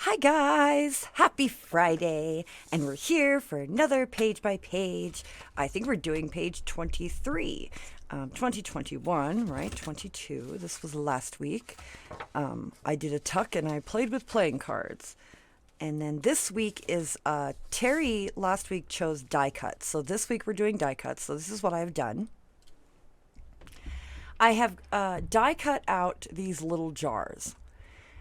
Hi guys, happy Friday, and we're here for another page by page. I think we're doing page 23, 2021, right? 22. This was last week. I did a tuck and I played with playing cards. And then this week is Teri last week chose die cuts. So this week we're doing die cuts. So this is what I've done. I have die cut out these little jars.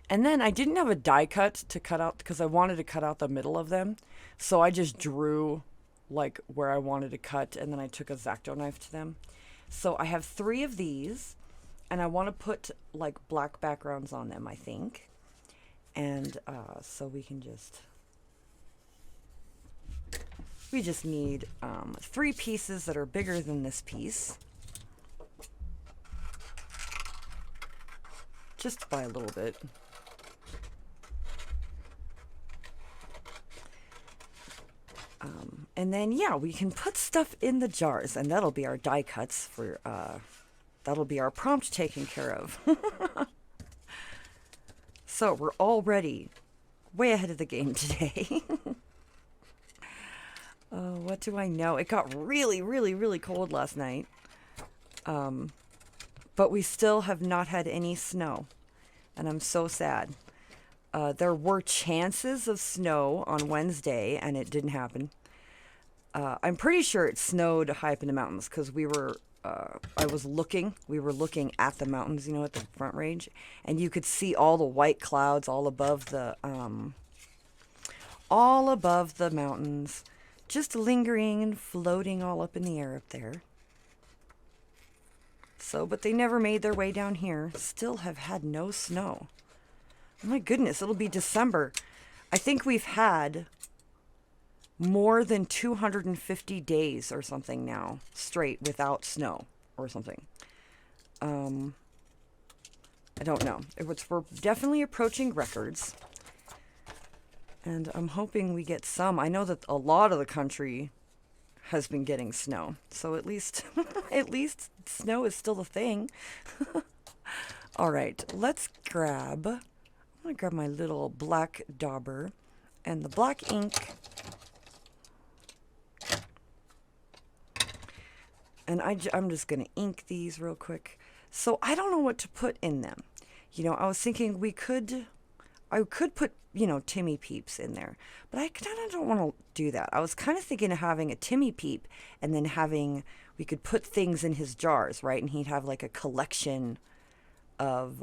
And then I didn't have a die cut to cut out because I wanted to cut out the middle of them. So I just drew like where I wanted to cut, and then I took a X-Acto knife to them. So I have 3 of these, and I want to put like black backgrounds on them, I think. And so we just need 3 pieces that are bigger than this piece. Just by a little bit. And then, yeah, we can put stuff in the jars, and that'll be our die cuts for, that'll be our prompt taken care of. So we're already way ahead of the game today. Oh, what do I know? It got really, really, really cold last night. But we still have not had any snow, and I'm so sad. There were chances of snow on Wednesday, and it didn't happen. I'm pretty sure it snowed high up in the mountains because we were looking at the mountains, at the Front Range, and you could see all the white clouds all above the mountains, just lingering and floating all up in the air up there. So, but they never made their way down here. Still have had no snow. Oh my goodness, it'll be December. I think we've had more than 250 days or something now straight without snow or something. I don't know. We're definitely approaching records. And I'm hoping we get some. I know that a lot of the country has been getting snow. So at least at least snow is still a thing. All right, I'm going to grab my little black dauber and the black ink. And I'm just going to ink these real quick. So I don't know what to put in them. I was thinking I could put, Timmy Peeps in there. But I kind of don't want to do that. I was kind of thinking of having a Timmy Peep and then we could put things in his jars, right? And he'd have like a collection of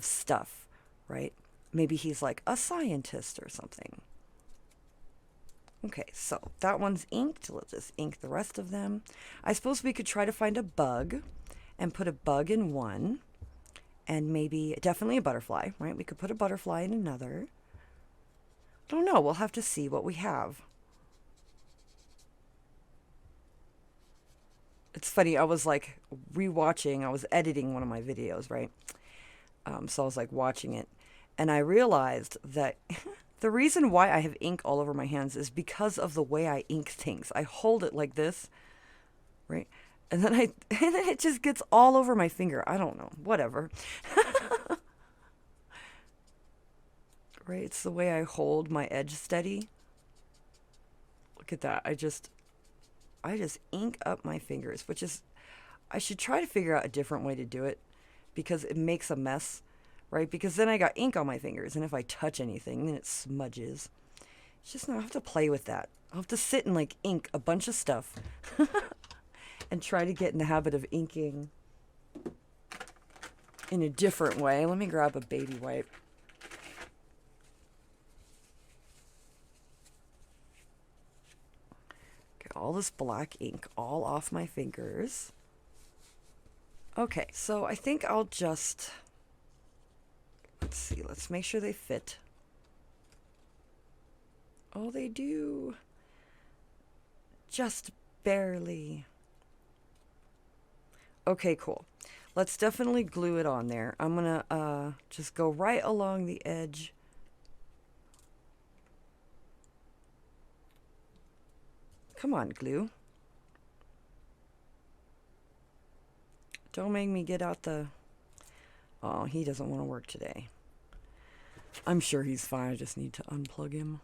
stuff, right? Maybe he's like a scientist or something. Okay, so that one's inked. Let's just ink the rest of them. I suppose we could try to find a bug and put a bug in one. And definitely a butterfly, right? We could put a butterfly in another. Don't know. We'll have to see what we have. It's funny. I was like I was editing one of my videos, right? So I was like watching it. And I realized that the reason why I have ink all over my hands is because of the way I ink things. I hold it like this, right? And then it just gets all over my finger. I don't know. Whatever. Right? It's the way I hold my edge steady. Look at that. I just ink up my fingers, I should try to figure out a different way to do it because it makes a mess. Right? Because then I got ink on my fingers, and if I touch anything, then it smudges. It's just, I'll have to play with that. I'll have to sit and, ink a bunch of stuff and try to get in the habit of inking in a different way. Let me grab a baby wipe. Get all this black ink all off my fingers. Okay, so I think I'll just... Let's see, let's make sure they fit. Oh, they do. Just barely. Okay, cool. Let's definitely glue it on there. I'm gonna just go right along the edge. Come on, glue. Don't make me get out the... Oh, he doesn't want to work today. I'm sure he's fine. I just need to unplug him.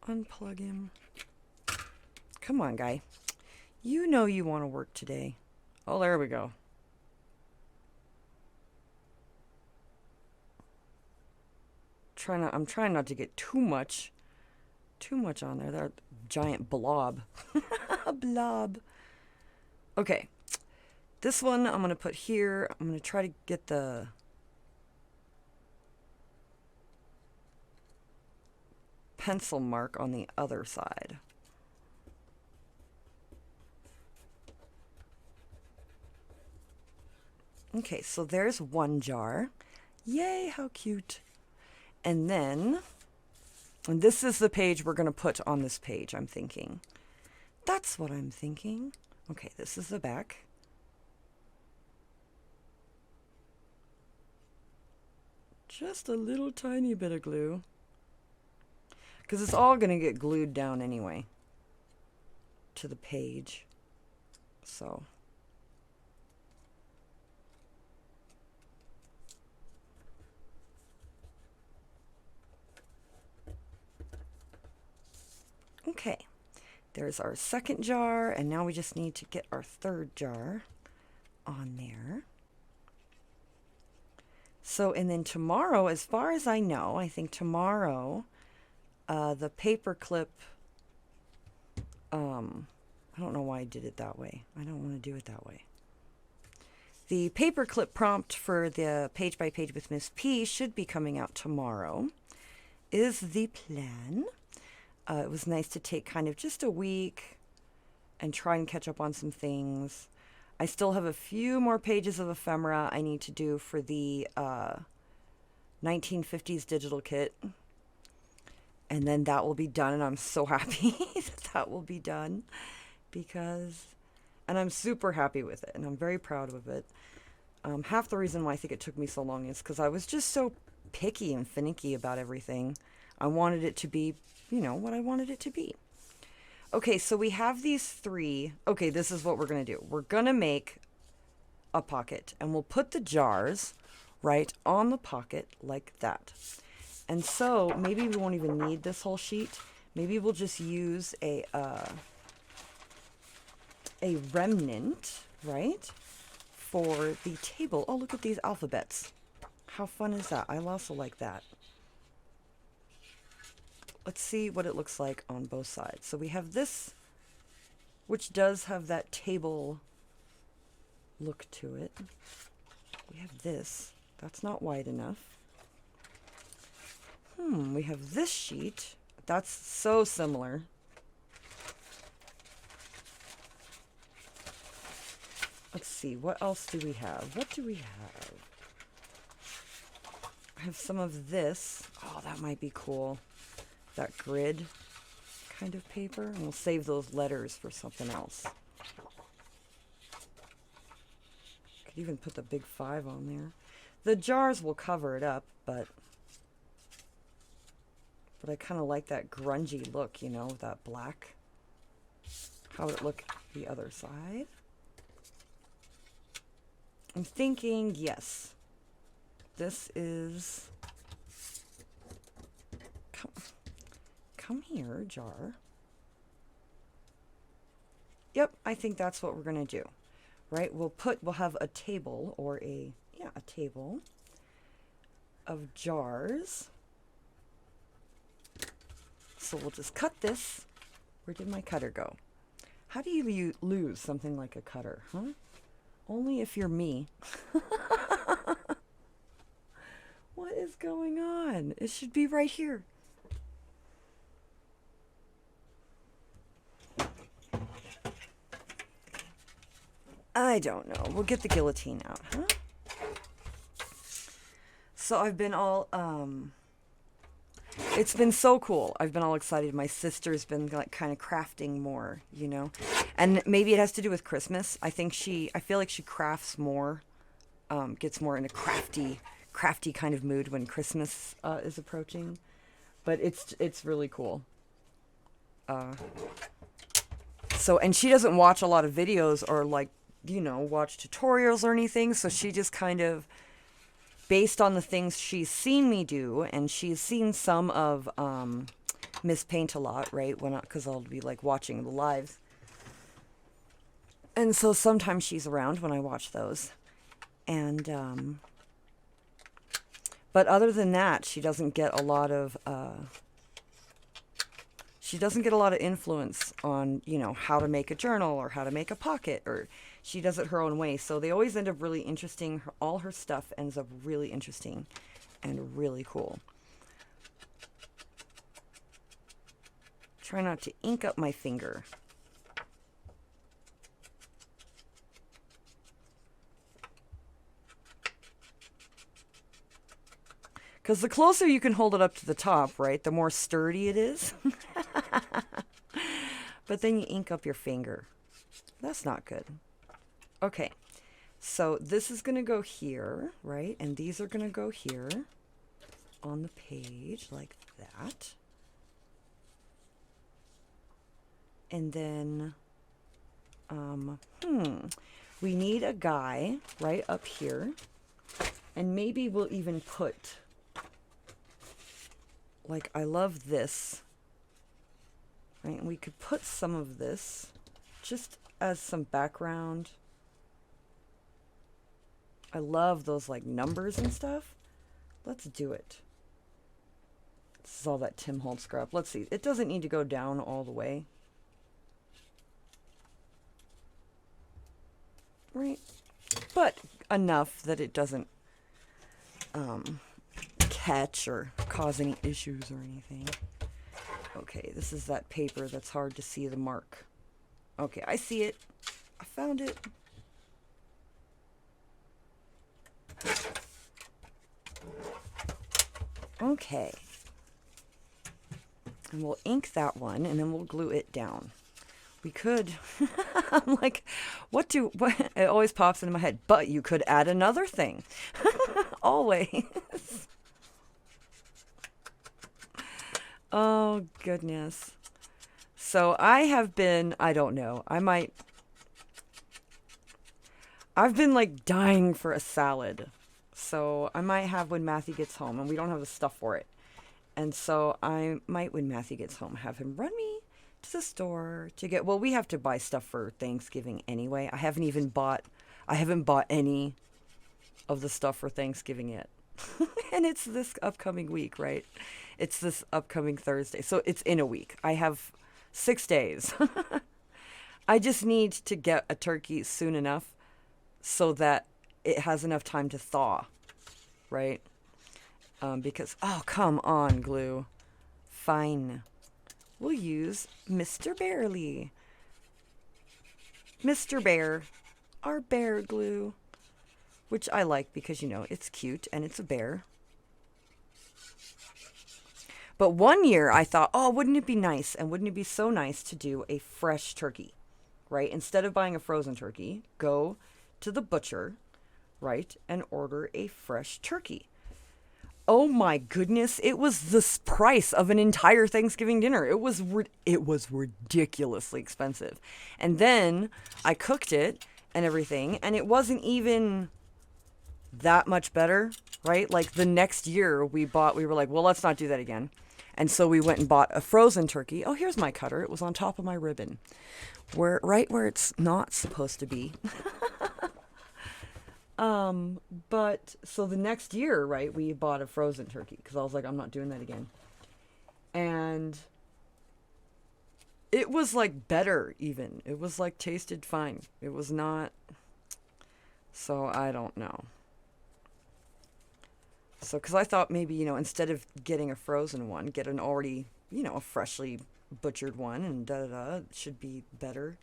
Unplug him. Come on, guy. You know you want to work today. Oh, there we go. I'm trying not to get too much on there. That giant blob. A blob. Okay. This one I'm going to put here. I'm going to try to get the pencil mark on the other side. Okay, so there's one jar. Yay, how cute. And then, and this is the page we're going to put on this page, I'm thinking. That's what I'm thinking. Okay, this is the back. Just a little tiny bit of glue. Because it's all going to get glued down anyway to the page. So. Okay, there's our second jar, and now we just need to get our third jar on there. So, and then tomorrow, as far as I know, I think tomorrow, the paper clip, I don't know why I did it that way. I don't want to do it that way. The paperclip prompt for the Page by Page with Miss P should be coming out tomorrow, is the plan. It was nice to take kind of just a week and try and catch up on some things. I still have a few more pages of ephemera I need to do for the 1950s digital kit. And then that will be done, and I'm so happy that will be done because, and I'm super happy with it, and I'm very proud of it. Half the reason why I think it took me so long is because I was just so picky and finicky about everything. I wanted it to be, you know, what I wanted it to be. Okay, so we have these three. Okay, this is what we're going to do. We're going to make a pocket, and we'll put the jars right on the pocket like that. And so maybe we won't even need this whole sheet. Maybe we'll just use a remnant, right, for the table. Oh, look at these alphabets. How fun is that? I also like that. Let's see what it looks like on both sides. So we have this, which does have that table look to it. We have this. That's not wide enough. We have this sheet. That's so similar. Let's see, what else do we have? What do we have? I have some of this. Oh, that might be cool. That grid kind of paper. And we'll save those letters for something else. Could even put the big 5 on there. The jars will cover it up, but I kind of like that grungy look, you know, with that black. How would it look the other side? I'm thinking, yes. This is... Come here, jar. Yep, I think that's what we're going to do. Right? We'll have a table or a table of jars. So we'll just cut this. Where did my cutter go? How do you lose something like a cutter, huh? Only if you're me. What is going on? It should be right here. I don't know. We'll get the guillotine out, huh? So I've been all, it's been so cool. I've been all excited. My sister's been like kind of crafting more, you know, and maybe it has to do with Christmas. I feel like she crafts more, gets more in a crafty kind of mood when Christmas is approaching. But it's really cool. So, and she doesn't watch a lot of videos or like, you know, watch tutorials or anything. So she just kind of based on the things she's seen me do, and she's seen some of Miss Paintalot, right? Because I'll be like watching the lives. And so sometimes she's around when I watch those. And but other than that, she doesn't get a lot of influence on, you know, how to make a journal or how to make a pocket, or she does it her own way. So they always end up really interesting. All her stuff ends up really interesting and really cool. Try not to ink up my finger. Because the closer you can hold it up to the top, right, the more sturdy it is. But then you ink up your finger. That's not good. Okay, so this is going to go here, right? And these are going to go here on the page like that. And then, we need a guy right up here. And maybe we'll even put... Like, I love this, right? And we could put some of this just as some background. I love those, like, numbers and stuff. Let's do it. This is all that Tim Holtz scrap. Let's see. It doesn't need to go down all the way. Right? But enough that it doesn't... catch or cause any issues or anything. Okay, this is that paper that's hard to see the mark. Okay, I see it. I found it. Okay. And we'll ink that one, and then we'll glue it down. We could... I'm like, what? It always pops into my head. But you could add another thing. Always. Oh, goodness. So I have been, I don't know, I've been like dying for a salad. So I might have when Matthew gets home, and we don't have the stuff for it. And so I might, when Matthew gets home, have him run me to the store to get, well, we have to buy stuff for Thanksgiving anyway. I haven't bought any of the stuff for Thanksgiving yet. And it's this upcoming week, right? It's this upcoming Thursday. So it's in a week. I have 6 days. I just need to get a turkey soon enough so that it has enough time to thaw, right? Because, oh, come on, glue. Fine. We'll use Mr. Bearly. Mr. Bear. Our bear glue. Which I like because, you know, it's cute and it's a bear. But one year I thought, oh, wouldn't it be nice, and wouldn't it be so nice to do a fresh turkey, right? Instead of buying a frozen turkey, go to the butcher, right, and order a fresh turkey. Oh my goodness, it was the price of an entire Thanksgiving dinner. It was ridiculously expensive. And then I cooked it and everything, and it wasn't even that much better, right? Like the next year we were like, well, let's not do that again. And so we went and bought a frozen turkey. Oh, here's my cutter. It was on top of my ribbon, right where it's not supposed to be. But so the next year, right, we bought a frozen turkey because I was like, I'm not doing that again. And it was like better even. It was like tasted fine. It was not. So I don't know. So, because I thought maybe, you know, instead of getting a frozen one, get an already, you know, a freshly butchered one, and it should be better.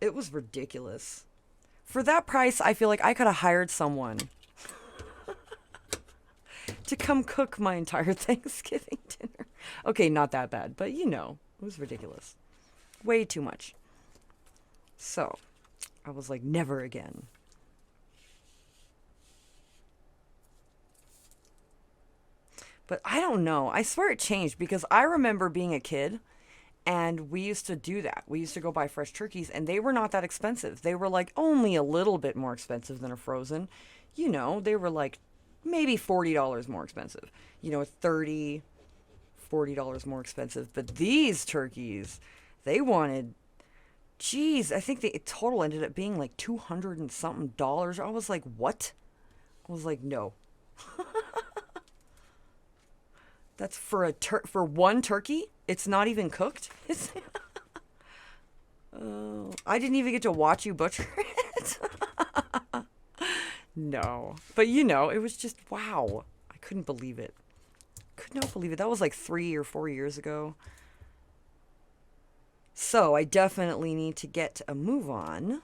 It was ridiculous. For that price, I feel like I could have hired someone to come cook my entire Thanksgiving dinner. Okay, not that bad, but you know, it was ridiculous. Way too much. So, I was like, never again. But I don't know. I swear it changed because I remember being a kid and we used to do that. We used to go buy fresh turkeys and they were not that expensive. They were like only a little bit more expensive than a frozen. You know, they were like maybe $40 more expensive. You know, $40 more expensive. But these turkeys, they wanted, geez, I think the total ended up being like 200 and something dollars. I was like, what? I was like, no. That's for for one turkey? It's not even cooked? I didn't even get to watch you butcher it. No. But you know, it was just, wow. I couldn't believe it. Could not believe it. That was like 3 or 4 years ago. So I definitely need to get a move on.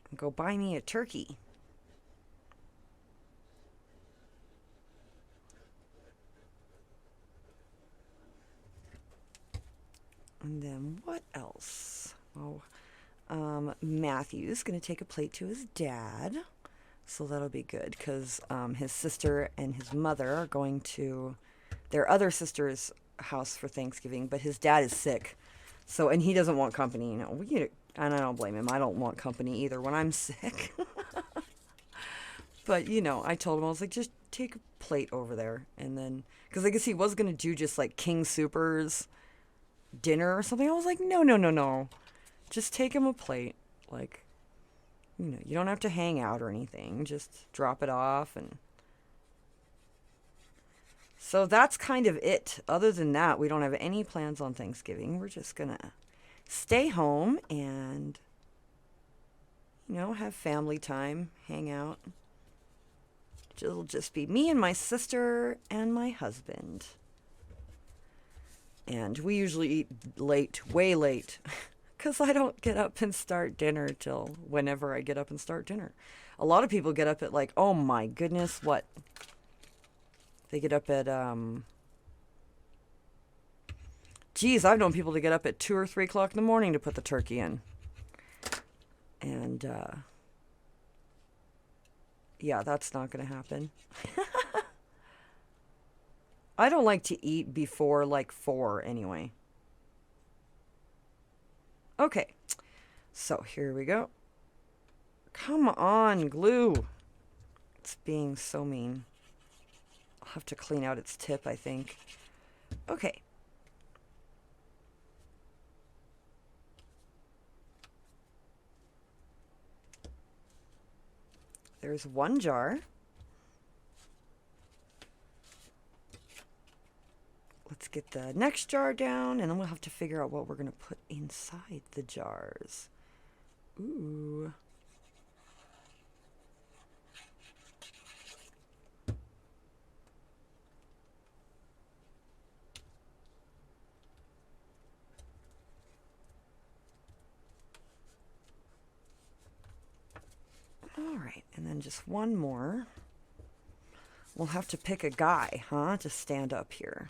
And go buy me a turkey. And then what else? Oh, Matthew's going to take a plate to his dad. So that'll be good because his sister and his mother are going to their other sister's house for Thanksgiving, but his dad is sick. So, and he doesn't want company, you know. And I don't blame him. I don't want company either when I'm sick. But, you know, I told him, I was like, just take a plate over there. And then, because I guess he was going to do just like King Super's dinner or something. I was like, no. Just take him a plate. Like, you know, you don't have to hang out or anything. Just drop it off. And so that's kind of it. Other than that, we don't have any plans on Thanksgiving. We're just going to stay home and, you know, have family time, hang out. It'll just be me and my sister and my husband. And we usually eat late, way late, because I don't get up and start dinner till whenever I get up and start dinner. A lot of people get up at like, oh my goodness, what? They get up at, geez, I've known people to get up at 2 or 3 o'clock in the morning to put the turkey in. And, yeah, that's not going to happen. I don't like to eat before like 4 anyway. Okay, so here we go. Come on, glue. It's being so mean. I'll have to clean out its tip, I think. Okay. There's one jar. Let's get the next jar down, and then we'll have to figure out what we're going to put inside the jars. Ooh. All right, and then just one more. We'll have to pick a guy, huh, to stand up here.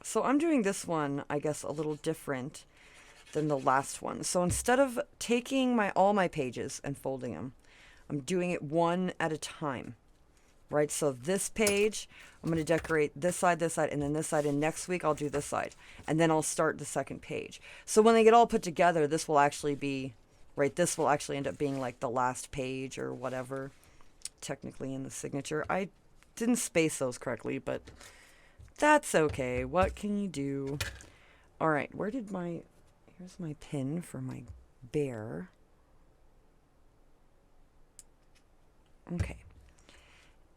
So I'm doing this one, I guess, a little different than the last one. So instead of taking all my pages and folding them, I'm doing it one at a time, right? So this page, I'm going to decorate this side, and then this side, and next week I'll do this side, and then I'll start the second page. So when they get all put together, this will actually be, right, this will actually end up being like the last page or whatever, technically in the signature. I didn't space those correctly, but that's okay. What can you do? All right, here's my pin for my bear. Okay.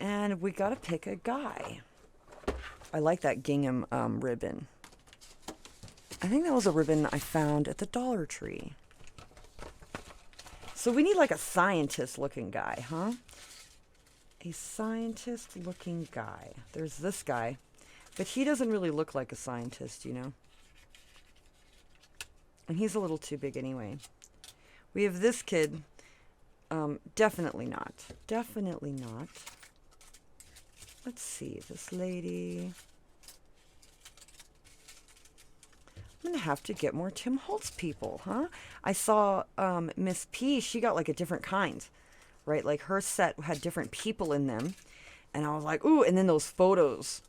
And we got to pick a guy. I like that gingham ribbon. I think that was a ribbon I found at the Dollar Tree. So we need like a scientist-looking guy, huh? A scientist-looking guy. There's this guy. But he doesn't really look like a scientist, you know? And he's a little too big anyway. We have this kid. Definitely not. Definitely not. Let's see. This lady. I'm going to have to get more Tim Holtz people, huh? I saw Miss P. She got like a different kind, right? Like her set had different people in them. And I was like, ooh, and then those photos.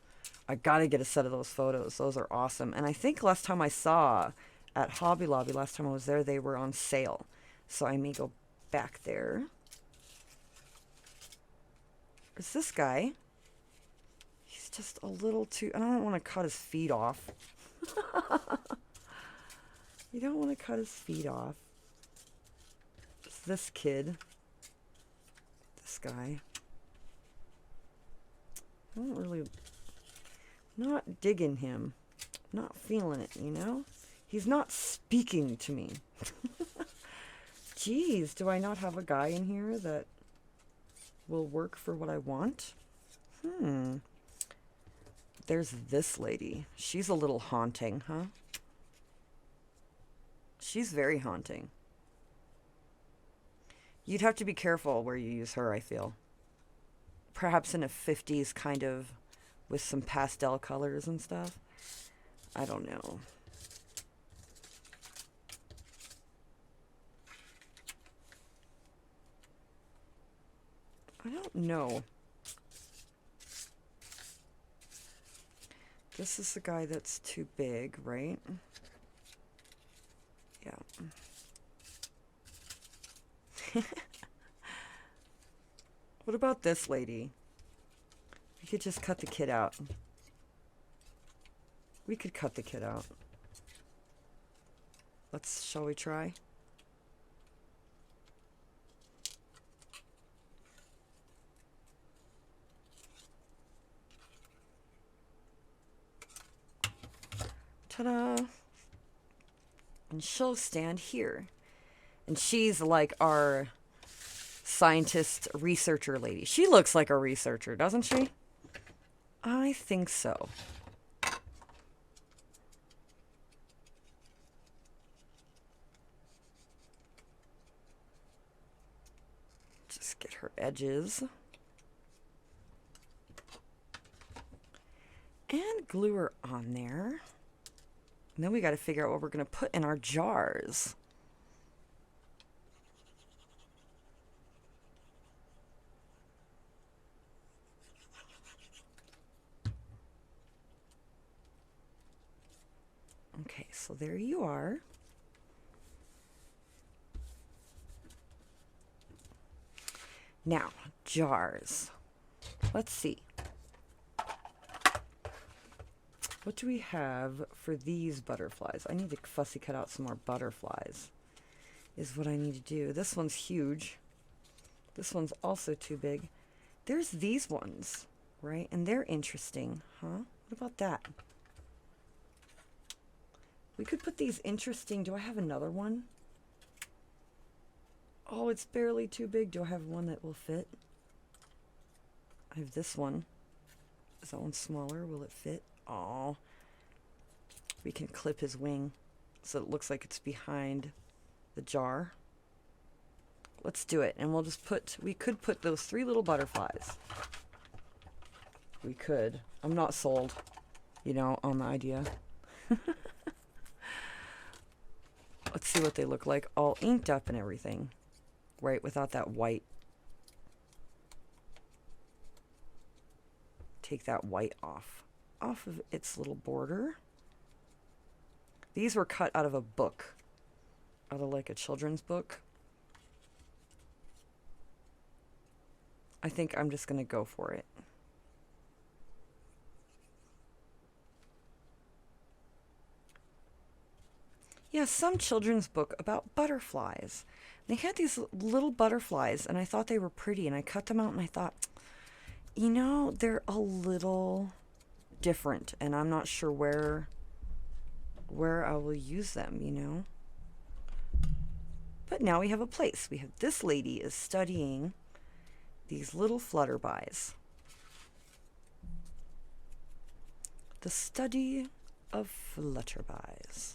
I got to get a set of those photos. Those are awesome. And I think last time I saw at Hobby Lobby. Last time I was there, they were on sale. So I may go back there. Is this guy? He's just a little too... I don't want to cut his feet off. You don't want to cut his feet off. It's this kid. This guy. I don't really... Not digging him. Not feeling it, you know? He's not speaking to me. Jeez, do I not have a guy in here that will work for what I want? There's this lady. She's a little haunting, huh? She's very haunting. You'd have to be careful where you use her, I feel. Perhaps in a 50s kind of, with some pastel colors and stuff. I don't know. I don't know. This is the guy that's too big, right? Yeah. What about this lady? We could just cut the kid out. We could cut the kid out. Shall we try? Ta-da! And she'll stand here. And she's like our scientist researcher lady. She looks like a researcher, doesn't she? I think so. Just get her edges. And glue her on there. And then we got to figure out what we're going to put in our jars. Okay, so there you are. Now, jars. Let's see. What do we have for these butterflies? I need to fussy cut out some more butterflies, is what I need to do. This one's huge. This one's also too big. There's these ones, right? And they're interesting, huh? What about that? We could put these interesting. Do I have another one? Oh, it's barely too big. Do I have one that will fit? I have this one. Is that one smaller? Will it fit? Oh, we can clip his wing so it looks like it's behind the jar. Let's do it. And we'll just we could put those 3 little butterflies. We could. I'm not sold, you know, on the idea. Let's see what they look like, all inked up and everything, right, without that white. Take that white off of its little border. These were cut out of a book, out of like a children's book. I think I'm just gonna go for it. Yeah, some children's book about butterflies. They had these little butterflies, and I thought they were pretty, and I cut them out, and I thought, you know, they're a little different, and I'm not sure where I will use them, you know. But now we have a place. We have this lady is studying these little flutterbys. The study of flutterbys.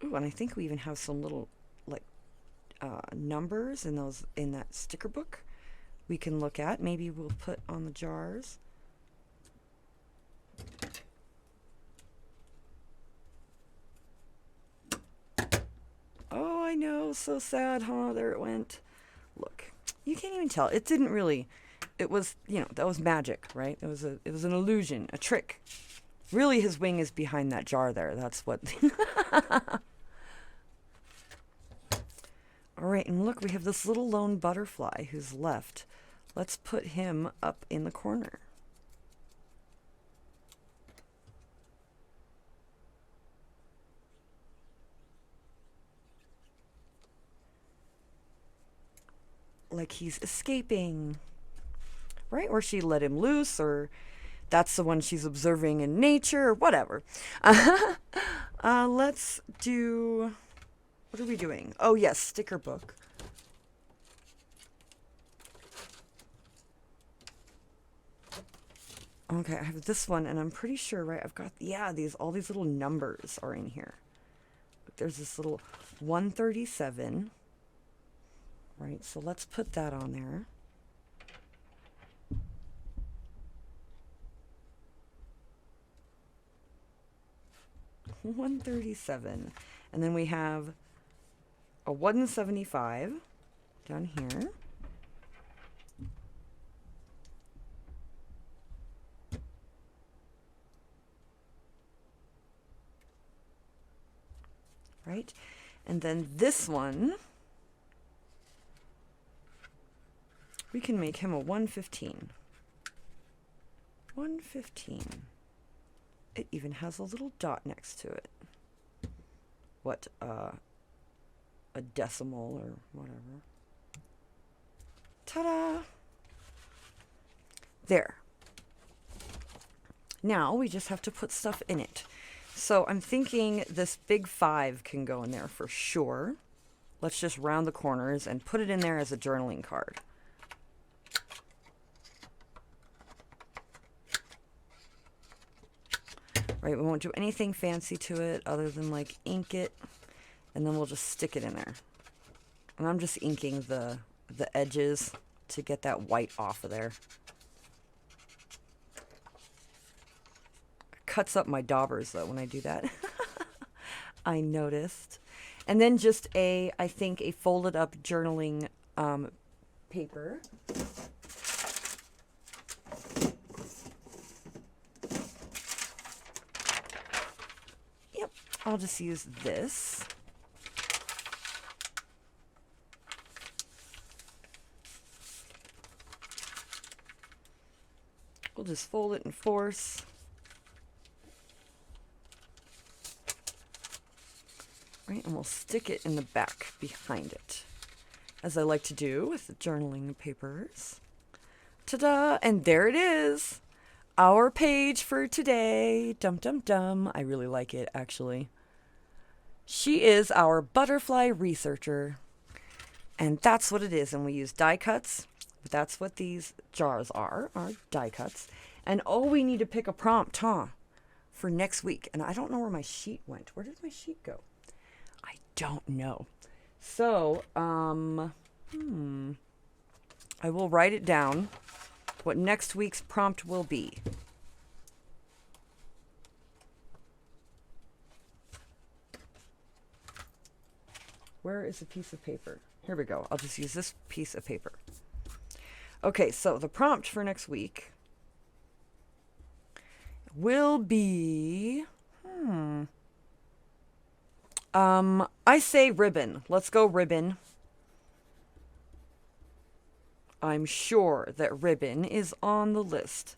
Ooh, and I think we even have some little like numbers in that sticker book we can look at. Maybe we'll put on the jars. Oh, I know, so sad, huh? There it went. Look, you can't even tell. It didn't really. It was, you know, that was magic, right? It was an illusion, a trick. Really, his wing is behind that jar there. That's what. All right, and look, we have this little lone butterfly who's left. Let's put him up in the corner. Like he's escaping, right? Or she let him loose, or that's the one she's observing in nature, or whatever. Let's do, what are we doing? Oh yes, sticker book. Okay, I have this one, and I'm pretty sure, right, I've got, yeah, all these little numbers are in here. There's this little 137. Right, so let's put that on there. $137. And then we have a 175 down here. Right, and then this one, we can make him a 115. 115. It even has a little dot next to it. What, a decimal or whatever. Ta-da! There. Now we just have to put stuff in it. So I'm thinking this big 5 can go in there for sure. Let's just round the corners and put it in there as a journaling card. Right, we won't do anything fancy to it other than like ink it, and then we'll just stick it in there. And I'm just inking the edges to get that white off of there. It cuts up my daubers though when I do that. I noticed. And then just I think a folded up journaling paper. I'll just use this. We'll just fold it in force. Right, and we'll stick it in the back behind it, as I like to do with the journaling papers. Ta-da! And there it is! Our page for today. Dum dum dum. I really like it, actually. She is our butterfly researcher. And that's what it is. And we use die cuts. That's what these jars are die cuts. And oh, we need to pick a prompt, huh? For next week. And I don't know where my sheet went. Where did my sheet go? I don't know. So, I will write it down. What next week's prompt will be. Where is a piece of paper? Here we go. I'll just use this piece of paper. Okay, so the prompt for next week will be, I say ribbon. Let's go ribbon. I'm sure that ribbon is on the list.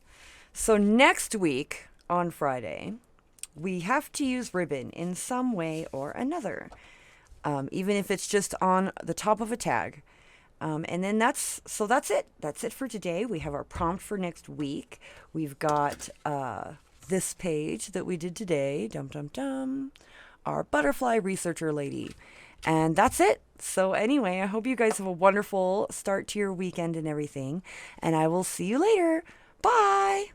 So next week on Friday, we have to use ribbon in some way or another, even if it's just on the top of a tag. And then that's it. That's it for today. We have our prompt for next week. We've got this page that we did today. Dum dum dum. Our butterfly researcher lady. And that's it. So anyway, I hope you guys have a wonderful start to your weekend and everything. And I will see you later. Bye.